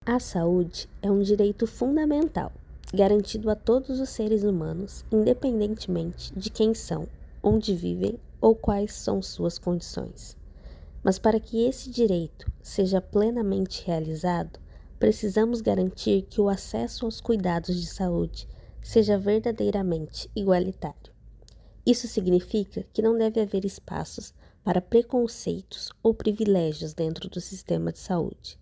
A saúde é um direito fundamental, garantido a todos os seres humanos, independentemente de quem são, onde vivem ou quais são suas condições. Mas para que esse direito seja plenamente realizado, precisamos garantir que o acesso aos cuidados de saúde seja verdadeiramente igualitário. Isso significa que não deve haver espaços para preconceitos ou privilégios dentro do sistema de saúde.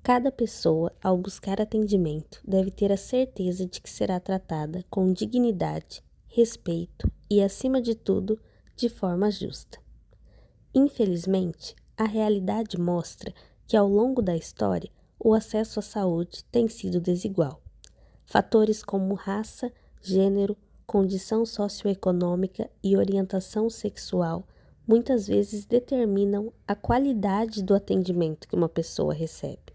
Cada pessoa, ao buscar atendimento, deve ter a certeza de que será tratada com dignidade, respeito e, acima de tudo, de forma justa. Infelizmente, a realidade mostra que, ao longo da história, o acesso à saúde tem sido desigual. Fatores como raça, gênero, condição socioeconômica e orientação sexual muitas vezes determinam a qualidade do atendimento que uma pessoa recebe.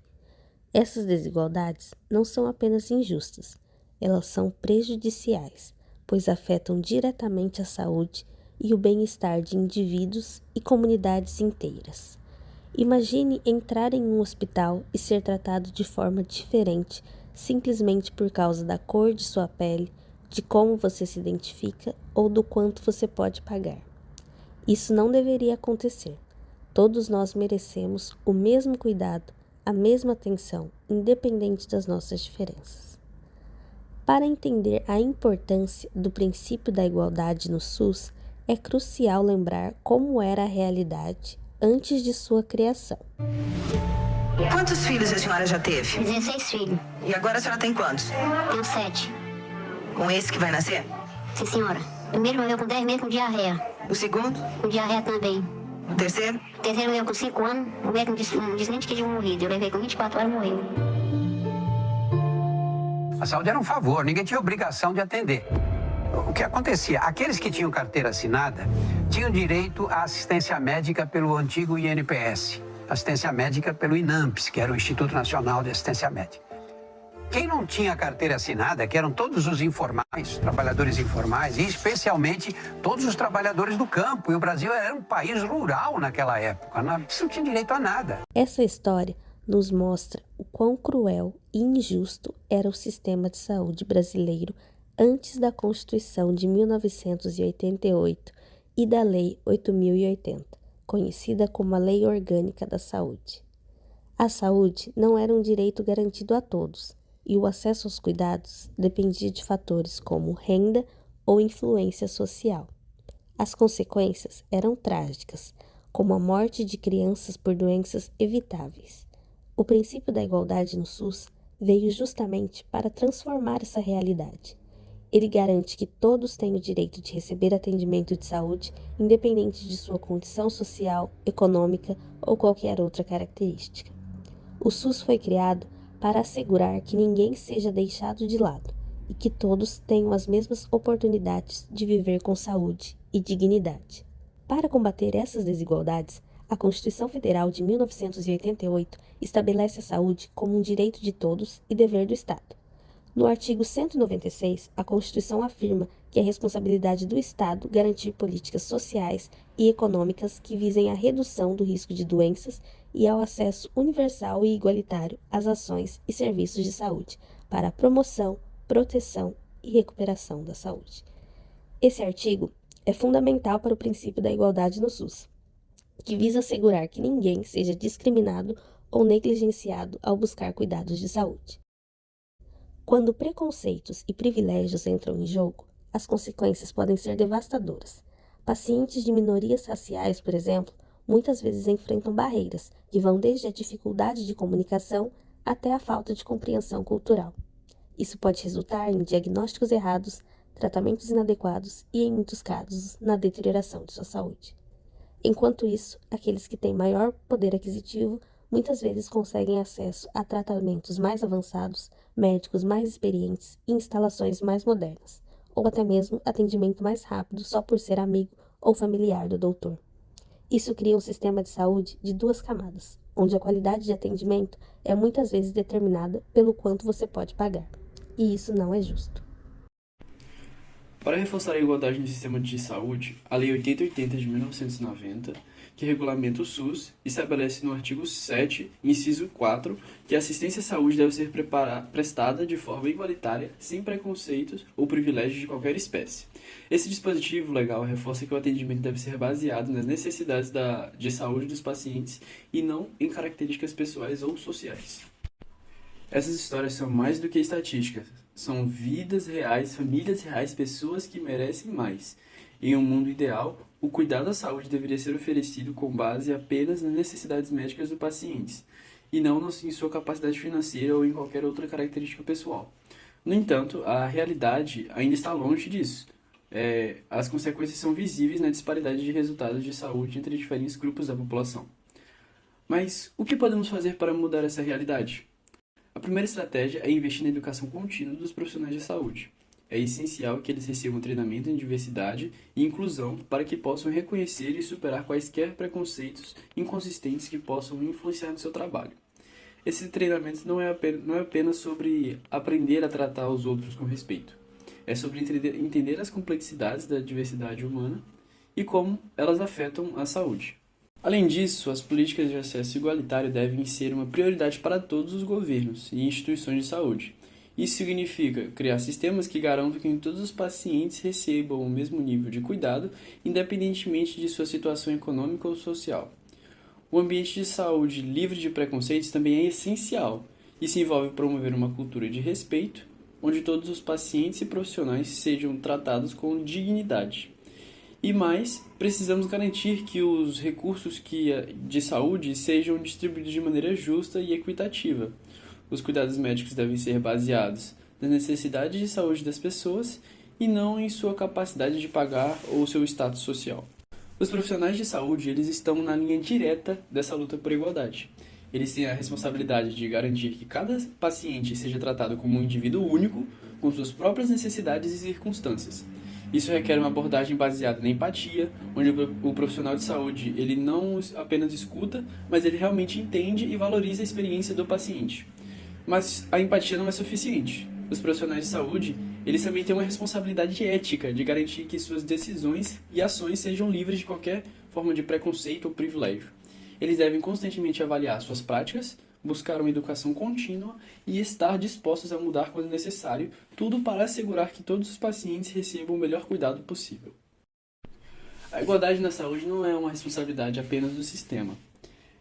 Essas desigualdades não são apenas injustas, elas são prejudiciais, pois afetam diretamente a saúde e o bem-estar de indivíduos e comunidades inteiras. Imagine entrar em um hospital e ser tratado de forma diferente simplesmente por causa da cor de sua pele, de como você se identifica ou do quanto você pode pagar. Isso não deveria acontecer. Todos nós merecemos o mesmo cuidado, a mesma atenção, independente das nossas diferenças. Para entender a importância do princípio da igualdade no SUS, é crucial lembrar como era a realidade antes de sua criação. Quantos filhos a senhora já teve? 16 filhos. E agora a senhora tem quantos? Tenho 7. Com esse que vai nascer? Sim, senhora. O primeiro morreu com 10 meses com diarreia. O segundo? Com diarreia também. O terceiro? O terceiro morreu com 5 anos. O médico não disse nem que tinha morrido. Eu levei com 24 horas e morreu. A saúde era um favor, ninguém tinha obrigação de atender. O que acontecia? Aqueles que tinham carteira assinada tinham direito à assistência médica pelo antigo INPS, assistência médica pelo INAMPS, que era o Instituto Nacional de Assistência Médica. Quem não tinha carteira assinada, que eram todos os informais, trabalhadores informais, e especialmente todos os trabalhadores do campo, e o Brasil era um país rural naquela época, isso não tinha direito a nada. Essa história nos mostra o quão cruel e injusto era o sistema de saúde brasileiro antes da Constituição de 1988 e da Lei 8.080, conhecida como a Lei Orgânica da Saúde. A saúde não era um direito garantido a todos, e o acesso aos cuidados dependia de fatores como renda ou influência social. As consequências eram trágicas, como a morte de crianças por doenças evitáveis. O princípio da igualdade no SUS veio justamente para transformar essa realidade. Ele garante que todos têm o direito de receber atendimento de saúde, independente de sua condição social, econômica ou qualquer outra característica. O SUS foi criado para assegurar que ninguém seja deixado de lado e que todos tenham as mesmas oportunidades de viver com saúde e dignidade. Para combater essas desigualdades, a Constituição Federal de 1988 estabelece a saúde como um direito de todos e dever do Estado. No artigo 196, a Constituição afirma que é responsabilidade do Estado garantir políticas sociais e econômicas que visem a redução do risco de doenças e ao acesso universal e igualitário às ações e serviços de saúde para a promoção, proteção e recuperação da saúde. Esse artigo é fundamental para o princípio da igualdade no SUS, que visa assegurar que ninguém seja discriminado ou negligenciado ao buscar cuidados de saúde. Quando preconceitos e privilégios entram em jogo, as consequências podem ser devastadoras. Pacientes de minorias raciais, por exemplo, muitas vezes enfrentam barreiras que vão desde a dificuldade de comunicação até a falta de compreensão cultural. Isso pode resultar em diagnósticos errados, tratamentos inadequados e, em muitos casos, na deterioração de sua saúde. Enquanto isso, aqueles que têm maior poder aquisitivo muitas vezes conseguem acesso a tratamentos mais avançados, médicos mais experientes e instalações mais modernas, ou até mesmo atendimento mais rápido só por ser amigo ou familiar do doutor. Isso cria um sistema de saúde de duas camadas, onde a qualidade de atendimento é muitas vezes determinada pelo quanto você pode pagar. E isso não é justo. Para reforçar a igualdade no sistema de saúde, a Lei 8080 de 1990 que regulamenta o SUS, estabelece no artigo 7, inciso 4, que a assistência à saúde deve ser prestada de forma igualitária, sem preconceitos ou privilégios de qualquer espécie. Esse dispositivo legal reforça que o atendimento deve ser baseado nas necessidades de saúde dos pacientes e não em características pessoais ou sociais. Essas histórias são mais do que estatísticas, são vidas reais, famílias reais, pessoas que merecem mais. Em um mundo ideal, o cuidado à saúde deveria ser oferecido com base apenas nas necessidades médicas do paciente, e não em sua capacidade financeira ou em qualquer outra característica pessoal. No entanto, a realidade ainda está longe disso. As consequências são visíveis na disparidade de resultados de saúde entre diferentes grupos da população. Mas o que podemos fazer para mudar essa realidade? A primeira estratégia é investir na educação contínua dos profissionais de saúde. É essencial que eles recebam treinamento em diversidade e inclusão para que possam reconhecer e superar quaisquer preconceitos inconsistentes que possam influenciar no seu trabalho. Esse treinamento não é apenas sobre aprender a tratar os outros com respeito. É sobre entender as complexidades da diversidade humana e como elas afetam a saúde. Além disso, as políticas de acesso igualitário devem ser uma prioridade para todos os governos e instituições de saúde. Isso significa criar sistemas que garantam que todos os pacientes recebam o mesmo nível de cuidado, independentemente de sua situação econômica ou social. O ambiente de saúde livre de preconceitos também é essencial. Isso envolve promover uma cultura de respeito, onde todos os pacientes e profissionais sejam tratados com dignidade. E mais, precisamos garantir que os recursos de saúde sejam distribuídos de maneira justa e equitativa. Os cuidados médicos devem ser baseados nas necessidades de saúde das pessoas e não em sua capacidade de pagar ou seu status social. Os profissionais de saúde eles estão na linha direta dessa luta por igualdade. Eles têm a responsabilidade de garantir que cada paciente seja tratado como um indivíduo único, com suas próprias necessidades e circunstâncias. Isso requer uma abordagem baseada na empatia, onde o profissional de saúde ele não apenas escuta, mas ele realmente entende e valoriza a experiência do paciente. Mas a empatia não é suficiente. Os profissionais de saúde, eles também têm uma responsabilidade ética de garantir que suas decisões e ações sejam livres de qualquer forma de preconceito ou privilégio. Eles devem constantemente avaliar suas práticas, buscar uma educação contínua e estar dispostos a mudar quando necessário, tudo para assegurar que todos os pacientes recebam o melhor cuidado possível. A igualdade na saúde não é uma responsabilidade apenas do sistema.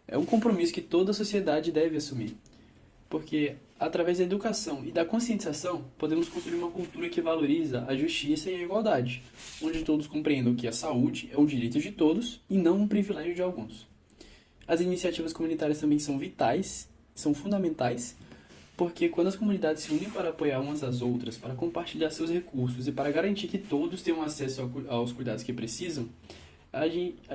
É um compromisso que toda a sociedade deve assumir. Porque, através da educação e da conscientização, podemos construir uma cultura que valoriza a justiça e a igualdade, onde todos compreendam que a saúde é um direito de todos e não um privilégio de alguns. As iniciativas comunitárias também são vitais, são fundamentais, porque quando as comunidades se unem para apoiar umas às outras, para compartilhar seus recursos e para garantir que todos tenham acesso aos cuidados que precisam,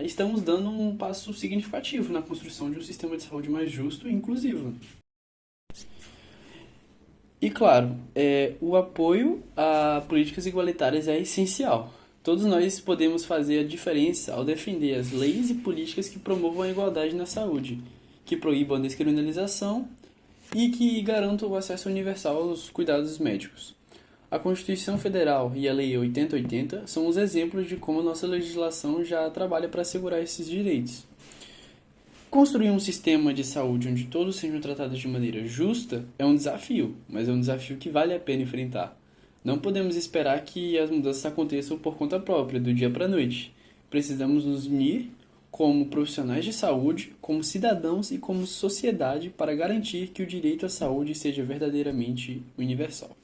estamos dando um passo significativo na construção de um sistema de saúde mais justo e inclusivo. E claro, o apoio a políticas igualitárias é essencial. Todos nós podemos fazer a diferença ao defender as leis e políticas que promovam a igualdade na saúde, que proíbam a descriminalização e que garantam o acesso universal aos cuidados médicos. A Constituição Federal e a Lei 8080 são os exemplos de como a nossa legislação já trabalha para assegurar esses direitos. Construir um sistema de saúde onde todos sejam tratados de maneira justa é um desafio, mas é um desafio que vale a pena enfrentar. Não podemos esperar que as mudanças aconteçam por conta própria, do dia para a noite. Precisamos nos unir como profissionais de saúde, como cidadãos e como sociedade para garantir que o direito à saúde seja verdadeiramente universal.